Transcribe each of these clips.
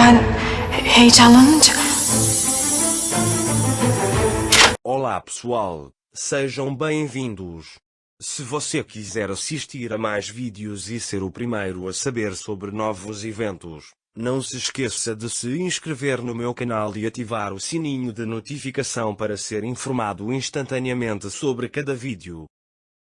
Ben heyecanlanınca... Olá pessoal, sejam bem-vindos. Se você quiser assistir a mais vídeos e ser o primeiro a saber sobre novos eventos, não se esqueça de se inscrever no meu canal e ativar o sininho de notificação para ser informado instantaneamente sobre cada vídeo.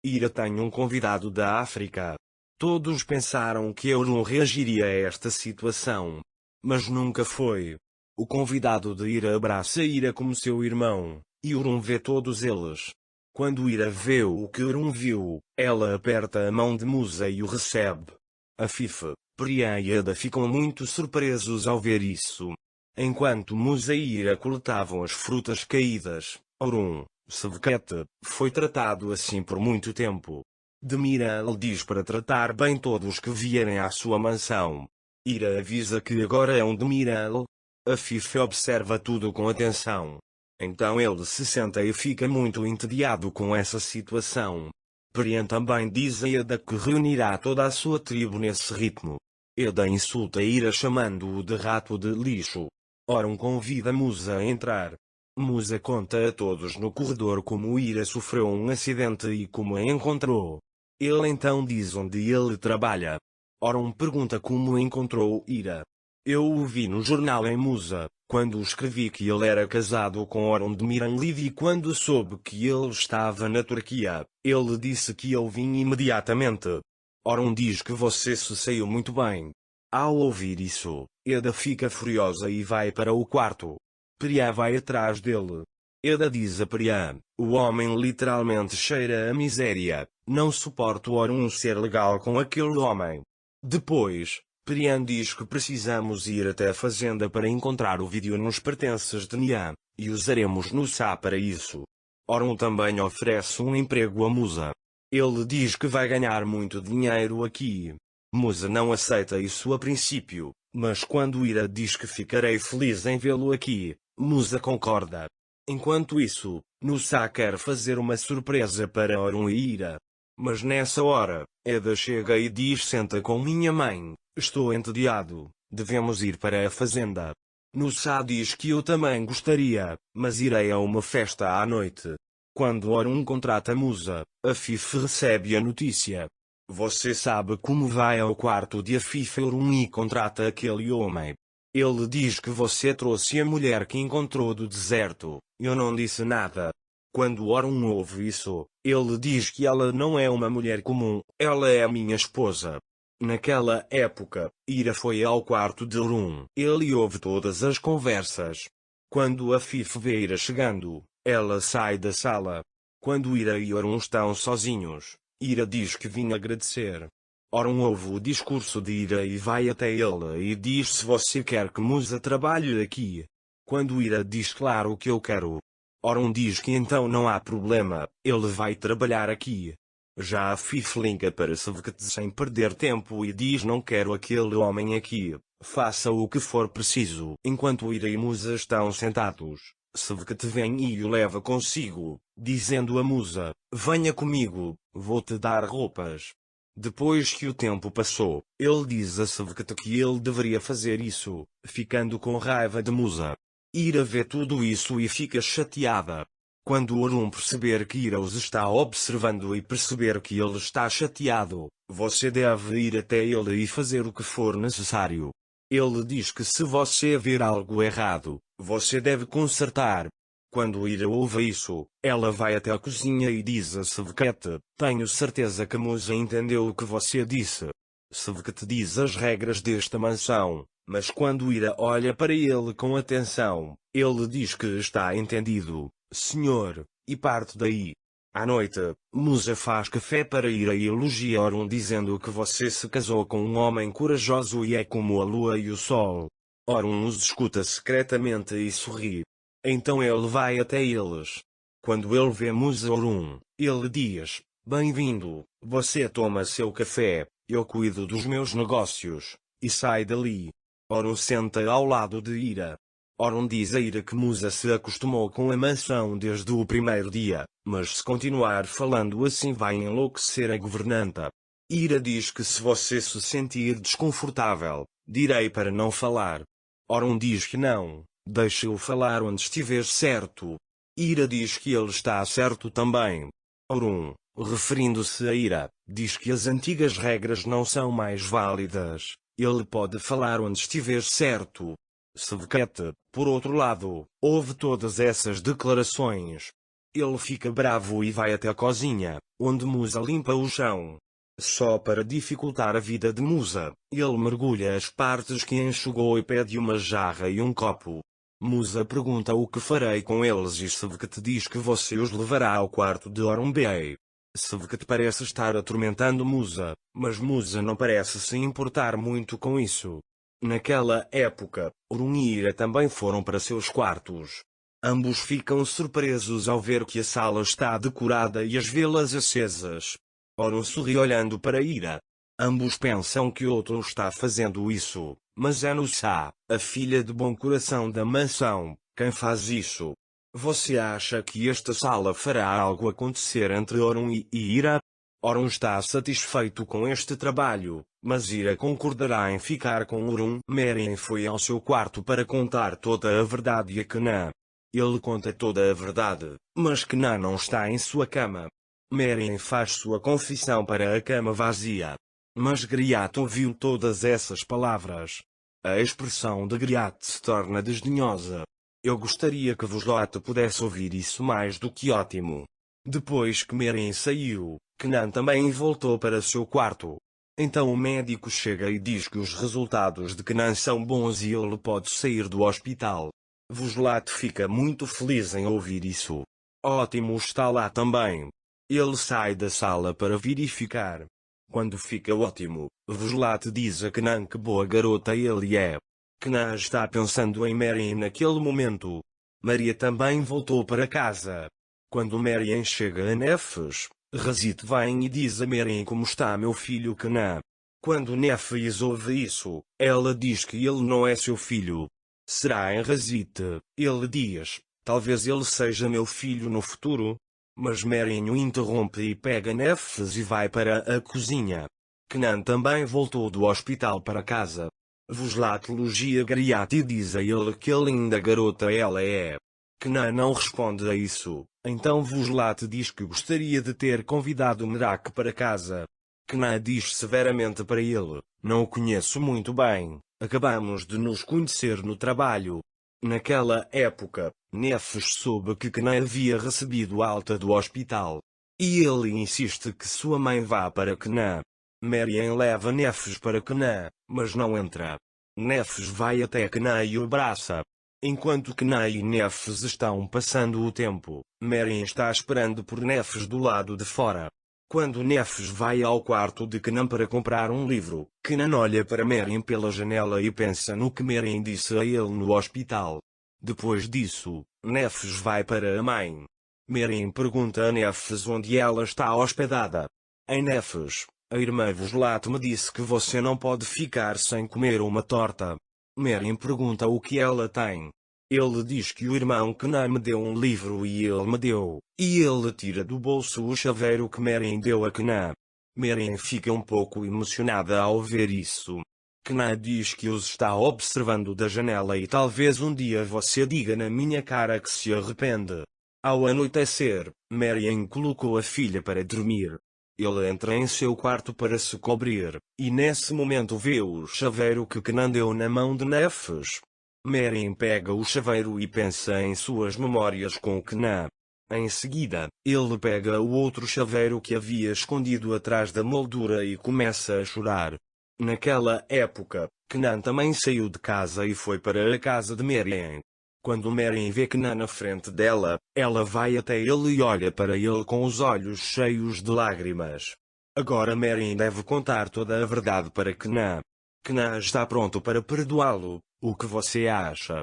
Ira tem um convidado da África. Todos pensaram que Euron reagiria a esta situação, mas nunca foi. O convidado de Ira abraça Ira como seu irmão, e Euron vê todos eles. Quando Ira vê o que Euron viu, ela aperta a mão de Musa e o recebe. Afif, Priya e Ada ficam muito surpresos ao ver isso. Enquanto Musa e Ira coletavam as frutas caídas, Euron, Sevket, foi tratado assim por muito tempo. Demiral diz para tratar bem todos que vierem à sua mansão. Ira avisa que agora é um Demiral. Afif observa tudo com atenção. Então ele se senta e fica muito entediado com essa situação. Priyan também diz a Eda que reunirá toda a sua tribo nesse ritmo. Eda insulta Ira chamando-o de rato de lixo. Oron convida Musa a entrar. Musa conta a todos no corredor como Ira sofreu um acidente e como a encontrou. Ele então diz onde ele trabalha. Oron pergunta como encontrou Ira. Eu o vi no jornal em Musa, quando escrevi que ele era casado com Oron de Miranlid e quando soube que ele estava na Turquia, ele disse que eu vim imediatamente. Oron diz que você se saiu muito bem. Ao ouvir isso, Eda fica furiosa e vai para o quarto. Priya vai atrás dele. Eda diz a Priya, o homem literalmente cheira a miséria, não suporto Oron ser legal com aquele homem. Depois, Priyan diz que precisamos ir até a fazenda para encontrar o vídeo nos pertences de Nian, e usaremos Nusa para isso. Oron também oferece um emprego a Musa. Ele diz que vai ganhar muito dinheiro aqui. Musa não aceita isso a princípio, mas quando Ira diz que ficarei feliz em vê-lo aqui, Musa concorda. Enquanto isso, Nusa quer fazer uma surpresa para Oron e Ira. Mas nessa hora, Eda chega e diz: senta com minha mãe, estou entediado, devemos ir para a fazenda. Nusa diz que eu também gostaria, mas irei a uma festa à noite. Quando Oron contrata Musa, Afif recebe a notícia. Você sabe como vai ao quarto de Afif Euron e contrata aquele homem. Ele diz que você trouxe a mulher que encontrou do deserto. Eu não disse nada. Quando Oron ouve isso, ele diz que ela não é uma mulher comum, ela é minha esposa. Naquela época, Ira foi ao quarto de Euron. Ele ouve todas as conversas. Quando Afif vê Ira chegando, ela sai da sala. Quando Ira e Oron estão sozinhos, Ira diz que vinha agradecer. Oron ouve o discurso de Ira e vai até ele e diz se você quer que Musa trabalhe aqui. Quando Ira diz claro que eu quero. Oron diz que então não há problema, ele vai trabalhar aqui. Já Afif liga para Sevket sem perder tempo e diz não quero aquele homem aqui, faça o que for preciso. Enquanto Ira e Musa estão sentados, Sevket vem e o leva consigo, dizendo a Musa, venha comigo, vou-te dar roupas. Depois que o tempo passou, ele diz a Sevket que ele deveria fazer isso, ficando com raiva de Musa. Ira vê tudo isso e fica chateada. Quando Oron perceber que Ira os está observando e perceber que ele está chateado, você deve ir até ele e fazer o que for necessário. Ele diz que se você ver algo errado, você deve consertar. Quando Ira ouve isso, ela vai até a cozinha e diz a Sevket, tenho certeza que Musa entendeu o que você disse. Sevket diz as regras desta mansão, mas quando Ira olha para ele com atenção, ele diz que está entendido, senhor, e parte daí. À noite, Musa faz café para Ira e elogia Oron dizendo que você se casou com um homem corajoso e é como a lua e o sol. Oron os escuta secretamente e sorri. Então ele vai até eles. Quando ele vê Musa Oron, ele diz, bem-vindo, você toma seu café, eu cuido dos meus negócios, e sai dali. Oron senta ao lado de Ira. Oron diz a Ira que Musa se acostumou com a mansão desde o primeiro dia, mas se continuar falando assim vai enlouquecer a governanta. Ira diz que se você se sentir desconfortável, direi para não falar. Orun diz que não, deixa-o falar onde estiver certo. Ira diz que ele está certo também. Orun, referindo-se a Ira, diz que as antigas regras não são mais válidas. Ele pode falar onde estiver certo. Şevket, por outro lado, ouve todas essas declarações. Ele fica bravo e vai até a cozinha, onde Musa limpa o chão. Só para dificultar a vida de Musa, ele mergulha as partes que enxugou e pede uma jarra e um copo. Musa pergunta o que farei com eles e Şevket diz que você os levará ao quarto de Orun Bey. Şevket parece estar atormentando Musa, mas Musa não parece se importar muito com isso. Naquela época, Orun e Ira também foram para seus quartos. Ambos ficam surpresos ao ver que a sala está decorada e as velas acesas. Orun sorri olhando para Ira. Ambos pensam que outro está fazendo isso, mas é Nusa, a filha de bom coração da mansão, quem faz isso. Você acha que esta sala fará algo acontecer entre Orun e Ira? Orun está satisfeito com este trabalho, mas Ira concordará em ficar com Orun. Miriam foi ao seu quarto para contar toda a verdade a Kenan. Ele conta toda a verdade, mas Kenan não está em sua cama. Miriam faz sua confissão para a cama vazia. Mas Griat ouviu todas essas palavras. A expressão de Griat se torna desdenhosa. Eu gostaria que Voslot pudesse ouvir isso mais do que ótimo. Depois que Miriam saiu, Kenan também voltou para seu quarto. Então o médico chega e diz que os resultados de Kenan são bons e ele pode sair do hospital. Voslot fica muito feliz em ouvir isso. Ótimo está lá também. Ele sai da sala para verificar. Quando fica Ótimo, Voslot diz a Kenan que boa garota ele é. Kenan está pensando em Miriam naquele momento. Maria também voltou para casa. Quando Miriam chega a Nefes, Razit vem e diz a Miriam como está meu filho Kenan. Quando Nefes ouve isso, ela diz que ele não é seu filho. Será em Razit, ele diz, talvez ele seja meu filho no futuro. Mas Miriam o interrompe e pega Nefes e vai para a cozinha. Kenan também voltou do hospital para casa. Voslot elogia Griat e diz a ele que linda garota ela é. Kenan não responde a isso, então Voslot diz que gostaria de ter convidado Merak para casa. Kenan diz severamente para ele, não o conheço muito bem, acabamos de nos conhecer no trabalho. Naquela época, Nefes soube que Kenan havia recebido alta do hospital. E ele insiste que sua mãe vá para Kenan. Miriam leva Nefes para Kenan, mas não entra. Nefes vai até Kenan e o abraça. Enquanto Kenan e Nefes estão passando o tempo, Miriam está esperando por Nefes do lado de fora. Quando Nefes vai ao quarto de Kenan para comprar um livro, Kenan olha para Miriam pela janela e pensa no que Miriam disse a ele no hospital. Depois disso, Nefes vai para a mãe. Miriam pergunta a Nefes onde ela está hospedada. Em Nefes, a irmã Voslot me disse que você não pode ficar sem comer uma torta. Miriam pergunta o que ela tem. Ele diz que o irmão Kenan me deu um livro e ele me deu, e ele tira do bolso o chaveiro que Miriam deu a Kenan. Miriam fica um pouco emocionada ao ver isso. Kenan diz que os está observando da janela e talvez um dia você diga na minha cara que se arrepende. Ao anoitecer, Miriam colocou a filha para dormir. Ele entra em seu quarto para se cobrir, e nesse momento vê o chaveiro que Kenan deu na mão de Nefes. Miriam pega o chaveiro e pensa em suas memórias com Kenan. Em seguida, ele pega o outro chaveiro que havia escondido atrás da moldura e começa a chorar. Naquela época, Kenan também saiu de casa e foi para a casa de Miriam. Quando Miriam vê Kenan na frente dela, ela vai até ele e olha para ele com os olhos cheios de lágrimas. Agora Miriam deve contar toda a verdade para Kenan. Kenan está pronto para perdoá-lo. O que você acha?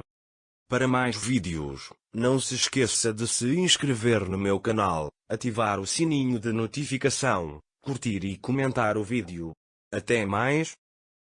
Para mais vídeos, não se esqueça de se inscrever no meu canal, ativar o sininho de notificação, curtir e comentar o vídeo. Até mais.